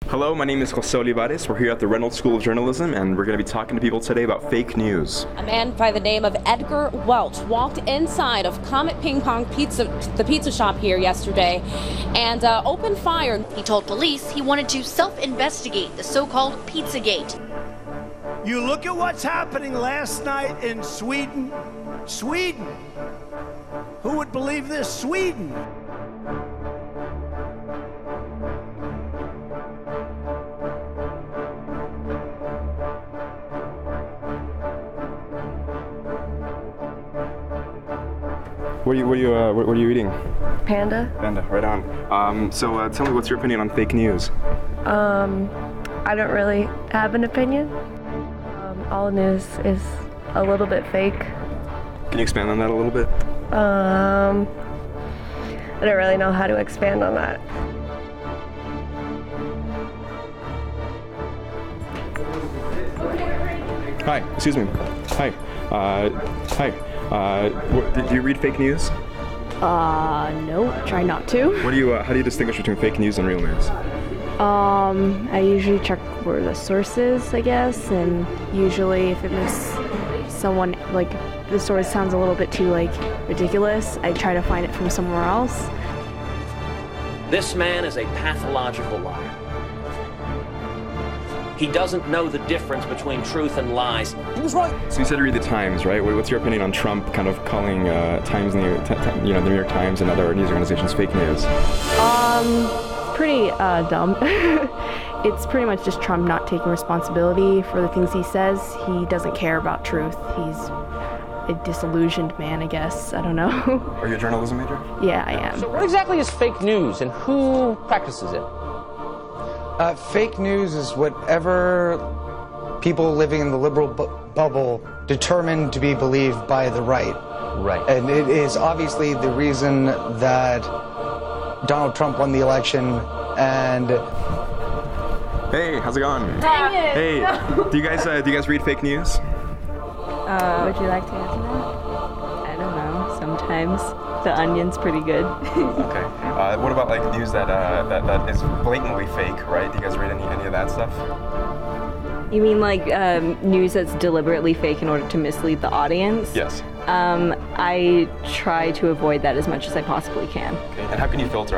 Hello, my name is Jose Olivares. We're here at the Reynolds School of Journalism, and we're going to be talking to people today about fake news. A man by the name of Edgar Welch walked inside of Comet Ping Pong Pizza, the pizza shop here yesterday, and opened fire. He told police he wanted to self-investigate the so-called Pizzagate. You look at what's happening last night in Sweden. Sweden! Who would believe this? Sweden! What are you eating? Panda. Panda, right on. So tell me, what's your opinion on fake news? I don't really have an opinion. All news is a little bit fake. Can you expand on that a little bit? I don't really know how to expand on that. Hi, excuse me. Hi. Do you read fake news? No, try not to. How do you distinguish between fake news and real news? I usually check where the source is, I guess, and usually if it makes someone, like, the source sounds a little bit too, like, ridiculous, I try to find it from somewhere else. This man is a pathological liar. He doesn't know the difference between truth and lies. He was right. So you said you read the Times, right? What's your opinion on Trump kind of calling the New York Times and other news organizations fake news? Pretty dumb. It's pretty much just Trump not taking responsibility for the things he says. He doesn't care about truth. He's a disillusioned man, I guess. I don't know. Are you a journalism major? Yeah, I am. So what exactly is fake news and who practices it? Fake news is whatever people living in the liberal bubble determined to be believed by the right. Right. And it is obviously the reason that Donald Trump won the election and... Hey, how's it going? Dang it! Hey, do you guys read fake news? Would you like to answer that? I don't know. Sometimes. The Onion's pretty good. Okay. What about like news that is blatantly fake, right? Do you guys read any of that stuff? You mean like news that's deliberately fake in order to mislead the audience? Yes. I try to avoid that as much as I possibly can. Okay. And how do you filter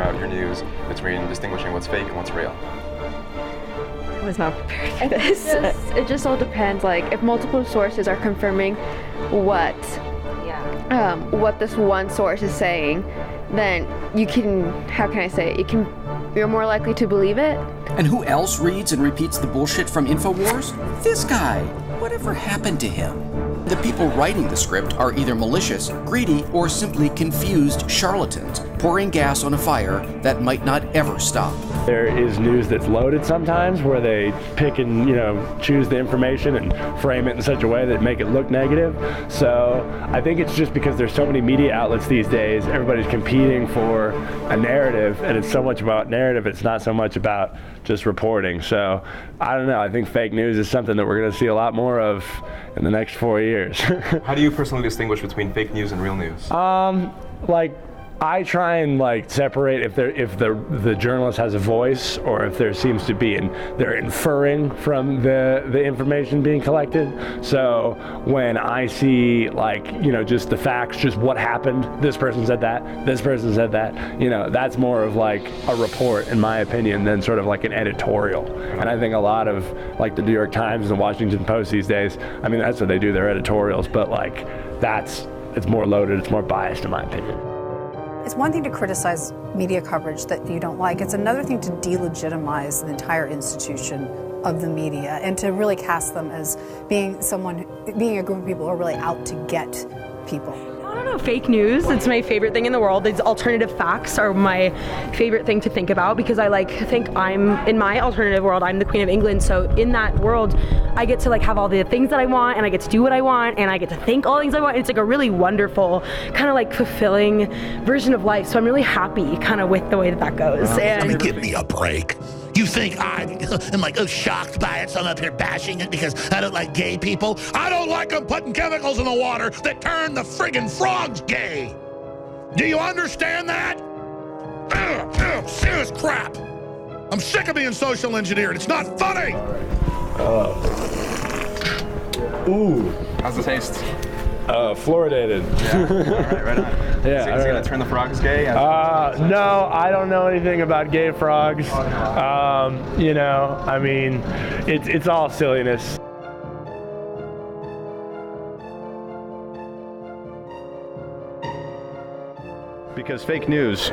out your news between distinguishing what's fake and what's real? I was not prepared for this. It just all depends. Like, if multiple sources are confirming what this one source is saying, then you can, how can I say it? You're more likely to believe it. And who else reads and repeats the bullshit from InfoWars? This guy. Whatever happened to him? The people writing the script are either malicious, greedy, or simply confused charlatans, pouring gas on a fire that might not ever stop. There is news that's loaded sometimes where they pick and, choose the information and frame it in such a way that make it look negative. So I think it's just because there's so many media outlets these days, everybody's competing for a narrative, and it's so much about narrative, it's not so much about just reporting. So I don't know, I think fake news is something that we're going to see a lot more of in the next 4 years. How do you personally distinguish between fake news and real news? I try and separate if the journalist has a voice, or if there seems to be they're inferring from the information being collected. So when I see just the facts, just what happened, this person said that, this person said that, that's more of a report in my opinion than sort of like an editorial. And I think a lot of the New York Times and the Washington Post these days, I mean, that's what they do, their editorials, but it's more loaded, it's more biased in my opinion. It's one thing to criticize media coverage that you don't like. It's another thing to delegitimize the entire institution of the media and to really cast them as being a group of people who are really out to get people. I don't know, fake news. It's my favorite thing in the world. These alternative facts are my favorite thing to think about because I think in my alternative world, I'm the Queen of England. So in that world, I get to have all the things that I want, and I get to do what I want, and I get to think all the things I want. It's a really wonderful, kind of fulfilling version of life. So I'm really happy kind of with the way that goes. Give me a break. You think I am shocked by it, so I'm up here bashing it because I don't like gay people? I don't like them putting chemicals in the water that turn the friggin' frogs gay. Do you understand that? Serious crap. I'm sick of being social engineered. It's not funny. Ooh. How's the taste? Fluoridated. Yeah. Right on. Yeah. Is he gonna turn the frogs gay? No, I don't know anything about gay frogs. You know, I mean, it's all silliness. Because fake news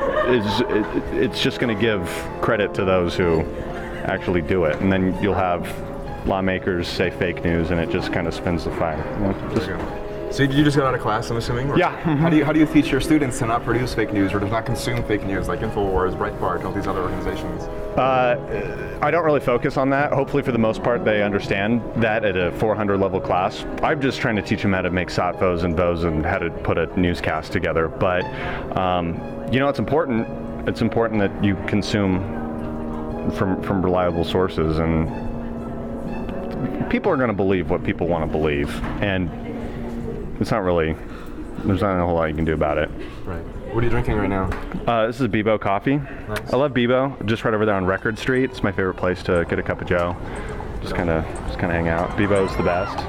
it's just going to give credit to those who actually do it, and then you'll have lawmakers say fake news, and it just kind of spins the fire. So you just got out of class, I'm assuming? Or Yeah. How do you teach your students to not produce fake news or to not consume fake news like InfoWars, Breitbart, all these other organizations? I don't really focus on that. Hopefully, for the most part, they understand that at a 400 level class. I'm just trying to teach them how to make SOTVOs and VOs and how to put a newscast together. But you know, it's important. It's important that you consume from reliable sources, and people are going to believe what people want to believe, and it's not really. There's not a whole lot you can do about it. Right. What are you drinking right now? This is Bebo coffee. Nice. I love Bebo. Just right over there on Record Street. It's my favorite place to get a cup of Joe. Just kind of hang out. Bebo's the best.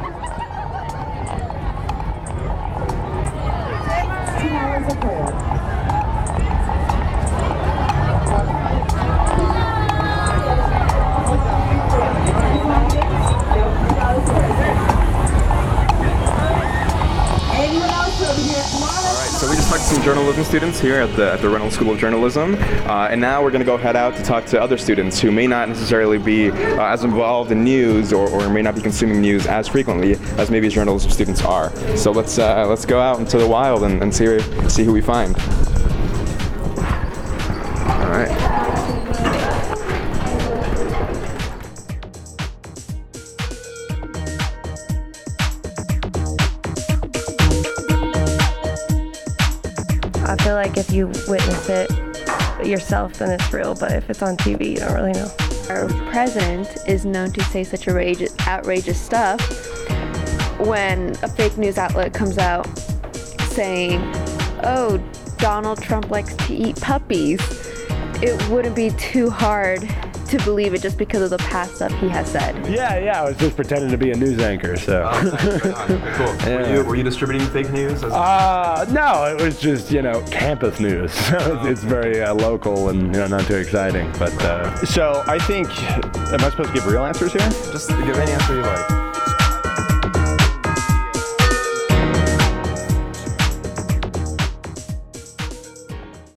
So we just talked to some journalism students here at the Reynolds School of Journalism, and now we're going to go head out to talk to other students who may not necessarily be as involved in news or may not be consuming news as frequently as maybe journalism students are. So let's go out into the wild and see who we find. All right. I feel like if you witness it yourself, then it's real, but if it's on TV, you don't really know. Our president is known to say such outrageous stuff. When a fake news outlet comes out saying, oh, Donald Trump likes to eat puppies, it wouldn't be too hard to believe it just because of the past stuff he has said. Yeah, I was just pretending to be a news anchor, so. Cool. Yeah. Were you distributing fake news? No, it was just, campus news. It's very local and, not too exciting, but. So I think, am I supposed to give real answers here? Just give any answer you like.